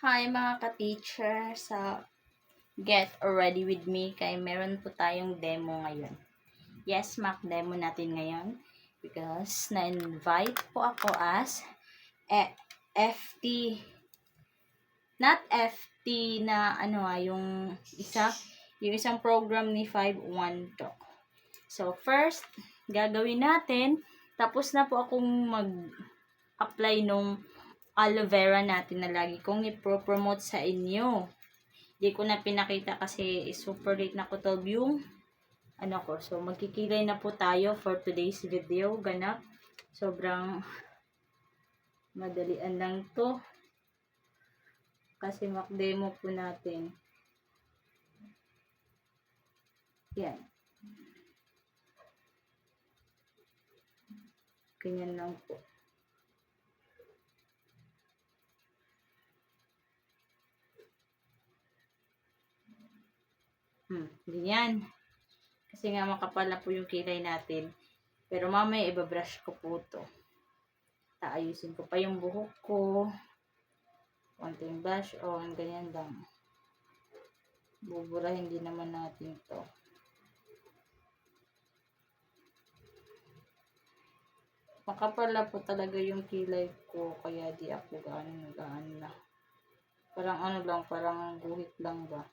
Hi mga ka-teacher sa Get Ready With Me kay meron po tayong demo ngayon. Yes, mock demo natin ngayon because na-invite po ako as FT, not FT na yung isang program ni 512 Talk. So first, gagawin natin, tapos na po akong mag-apply nung aloe vera natin na lagi kong i-promote sa inyo. Di ko na pinakita kasi super late na ko 12 yung ko. So, magkikilay na po tayo for today's video. Ganap. Sobrang madalian lang to. Kasi mock-demo po natin. Yan. Ganyan lang po. Ganyan. Kasi nga makapal na po yung kilay natin. Pero mamaya ibabrush ko po to. Taayusin ko pa yung buhok ko. Konting brush on. Ganyan lang. Buburahin din naman natin to. Makapal na po talaga yung kilay ko. Kaya di ako gaano na. Parang guhit lang ba.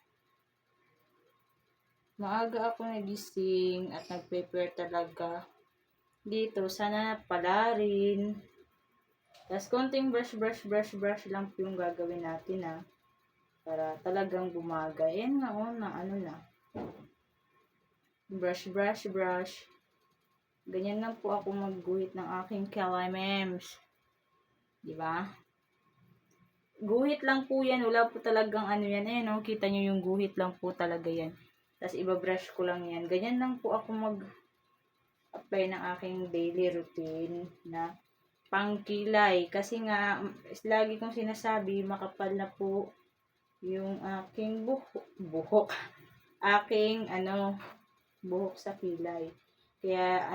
Maaga ako nagising at nag-prepare talaga dito. Sana pala rin. Tapos konting brush lang po yung gagawin natin para talagang bumaga. Yan nga na. Brush. Ganyan lang po ako magguhit ng aking kalamems. Diba? Guhit lang po yan. Wala po talagang yan. Kita nyo yung guhit lang po talaga yan. Tapos ibabrush ko lang yan. Ganyan lang po ako mag-apply ng aking daily routine na pangkilay. Kasi nga, lagi kong sinasabi, makapal na po yung aking buhok. Aking, buhok sa kilay. Kaya,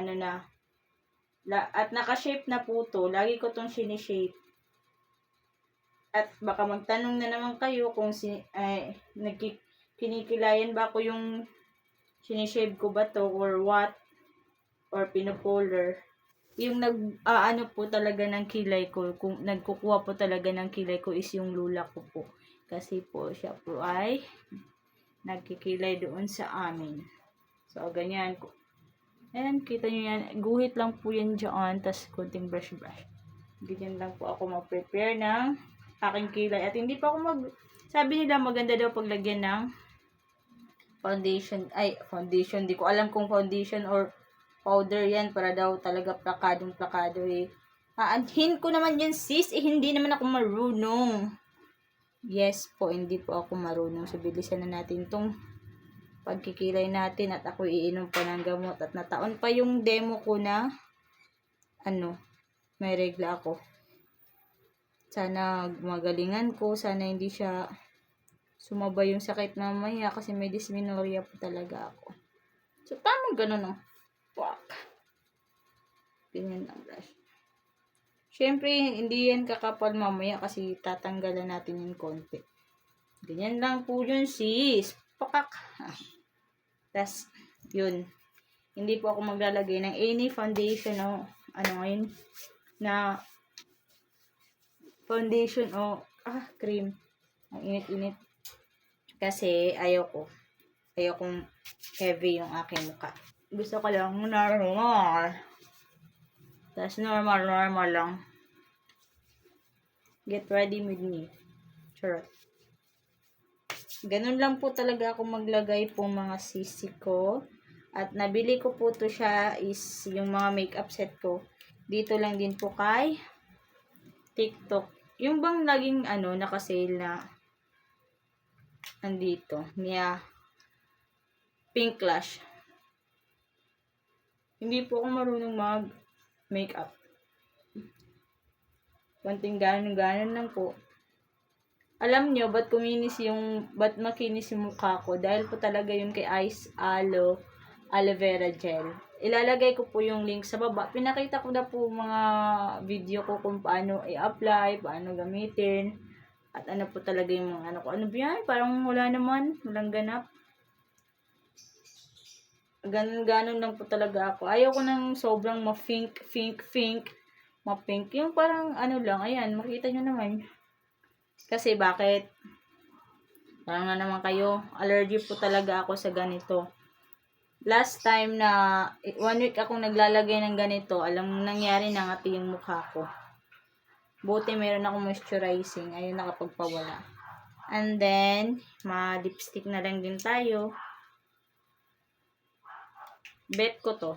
at naka-shape na po to. Lagi ko tong sinishape. At baka magtanong na naman kayo kung kinikilayan ba ako yung sinishave ko ba to or what? Or pinopolar. Yung po talaga ng kilay ko, kung nagkukuha po talaga ng kilay ko is yung lula ko po. Kasi po siya po ay nagkikilay doon sa amin. So, ganyan. Ayan, kita nyo yan. Guhit lang po yan dyan. Tapos, konting brush. Ganyan lang po ako mag-prepare ng aking kilay. At hindi pa ako sabi nila maganda daw paglagyan ng foundation. Di ko alam kung foundation or powder yan para daw talaga plakado aanhin ko naman yun sis, hindi naman ako marunong. Yes po, hindi po ako marunong. So, bilisan na natin tong pagkikilay natin at ako iinom pa ng gamot at nataon pa yung demo ko na may regla ako. Sana magalingan ko, sana hindi siya sumabay yung sakit mamaya kasi may dysmenorrhea po talaga ako. So, tama ganun Fuck. Ganyan ang brush. Siyempre, hindi yan kakapal mamaya kasi tatanggalan natin yung konti. Ganyan lang po yun sis. Pakak. Tas, yun. Hindi po ako maglalagay ng any foundation na foundation cream. Ang init-init. Kasi ayokong heavy yung aking mukha. Gusto ko lang normal. Tas normal lang. Get ready with me. Charot. Ganun lang po talaga ako maglagay po mga sisi ko. At nabili ko po to siya is yung mga makeup set ko. Dito lang din po kay TikTok. Yung bang laging naka-sale na andito. Niya Pink Lash. Hindi po ako marunong mag-makeup. Konting ganon lang po. Alam nyo, ba't makinis yung mukha ko? Dahil po talaga yung kay aloe vera gel. Ilalagay ko po yung link sa baba. Pinakita ko na po mga video ko kung paano i-apply, paano gamitin. At ano po talaga yung mga ano ko. Ano ba yan? Parang wala naman. Walang ganap. Ganun lang po talaga ako. Ayaw ko ng sobrang ma-pink. Ma-pink. Yung parang ano lang. Ayan, makita nyo naman. Kasi bakit? Parang na naman kayo. Allergy po talaga ako sa ganito. Last time na 1 week akong naglalagay ng ganito, alam mo nangyari, nangati yung mukha ko. Buti meron akong moisturizing. Ayun, nakapagpawala. And then, ma-lipstick na lang din tayo. Bet ko to.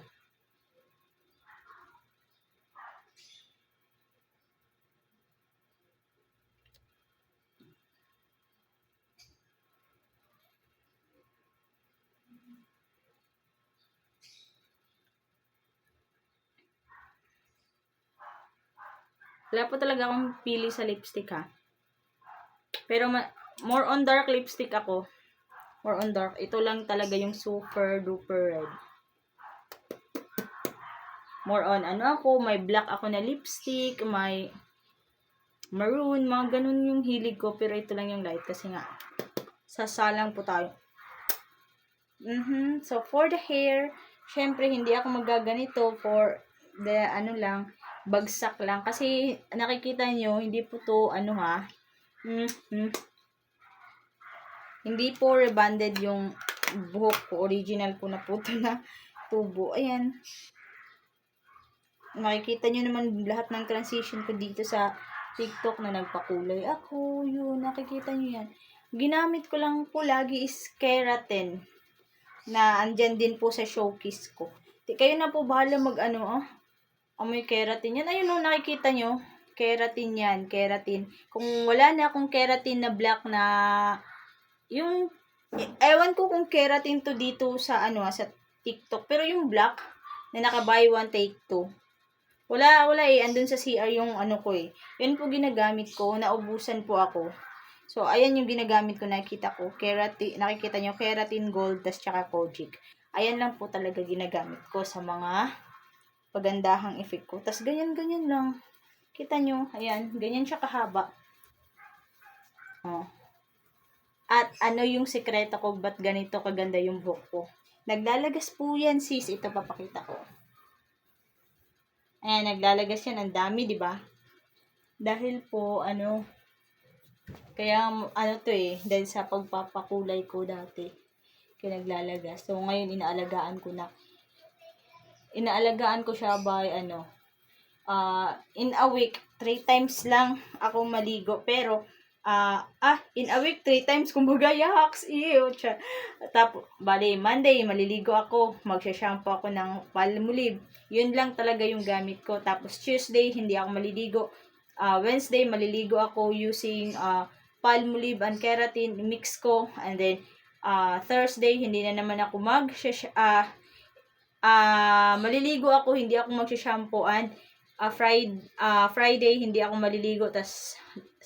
Wala po talaga akong pili sa lipstick ha. Pero more on dark lipstick ako. More on dark. Ito lang talaga yung super duper red. More on ano ako, may black ako na lipstick, may maroon, mga ganun yung hilig ko. Pero ito lang yung light kasi nga sasalang po tayo. So for the hair, syempre hindi ako magaganito for the ano lang, bagsak lang. Kasi nakikita nyo, hindi po to ano ha. Hindi po rebonded yung buhok ko. Original po na po ito na tubo. Ayan. Makikita nyo naman lahat ng transition ko dito sa TikTok na nagpakulay ako. Yun, nakikita nyo yan. Ginamit ko lang po lagi is keratin. Na andyan din po sa showcase ko. Kayo na po bahala mag-ano, amoy keratin yan. Ayun o, nakikita nyo. Keratin yan, keratin. Kung wala na akong keratin na black na yung, ewan ko kung keratin to dito sa sa TikTok. Pero yung black na naka-buy one take two. Wala eh. Andun sa CR yung ano ko eh. Yun po ginagamit ko. Naubusan po ako. So, ayan yung ginagamit ko. Nakikita ko. Keratin, nakikita nyo. Keratin Gold, tas tsaka Kojic. Ayan lang po talaga ginagamit ko sa mga pagandahang effect ko. Tas ganyan lang. Kita nyo. Ayan. Ganyan siya kahaba. Oh. At ano yung sekreto ko, ba't ganito kaganda yung buhok ko? Naglalagas po yan, sis. Ito papakita ko. Ayan, naglalagas yan. Ang dami, di ba? Dahil po, kaya, to eh, dahil sa pagpapakulay ko dati. Kaya naglalagas. So, ngayon, inaalagaan ko na. Inaalagaan ko siya by, in a week, 3 times lang ako maligo. Pero, in a week, 3 times, kumbaga, yaks, iyo, siya. Tapos, bali, Monday, maliligo ako, magsha-shampoo ako ng Palmolive. Yun lang talaga yung gamit ko. Tapos, Tuesday, hindi ako maliligo. Wednesday, maliligo ako using, Palmolive and keratin, mix ko. And then, Thursday, hindi na naman ako maliligo ako, hindi ako magsha-shampoo. And, Friday, hindi ako maliligo. Tas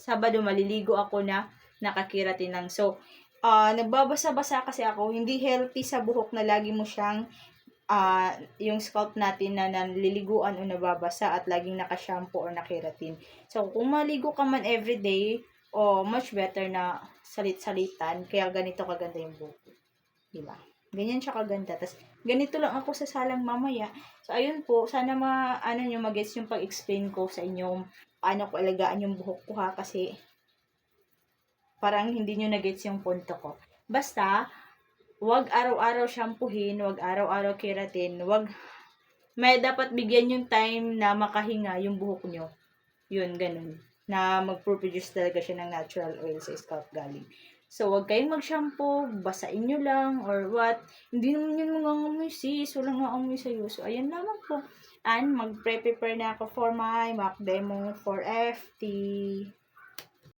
Sabado, maliligo ako na nakakeratin lang. So, nagbabasa-basa kasi ako. Hindi healthy sa buhok na lagi mo siyang yung scalp natin na naliliguan o nababasa at laging naka-shampoo or nakeratin. So, kung maligo ka man everyday, much better na salit-salitan. Kaya ganito kaganda yung buhok. Diba? Ganyan siya kaganda. Tapos, ganito lang ako sa salang mamaya. So, ayun po. Sana nyo mag-gets yung pag-explain ko sa inyo paano ko alagaan yung buhok ko ha. Kasi, parang hindi nyo na-gets yung punto ko. Basta, wag araw-araw shampoohin, wag araw-araw keratin, may dapat bigyan yung time na makahinga yung buhok nyo. Yun, ganun. Na mag-produce talaga siya ng natural oil sa scalp galing. So, wag kayong mag-shampoo, basain nyo lang, or what. Hindi naman yun mga amoy, sis. Walang amoy sa'yo. So, ayan lamang po. And, mag-prepare na ako for my mock demo for FT.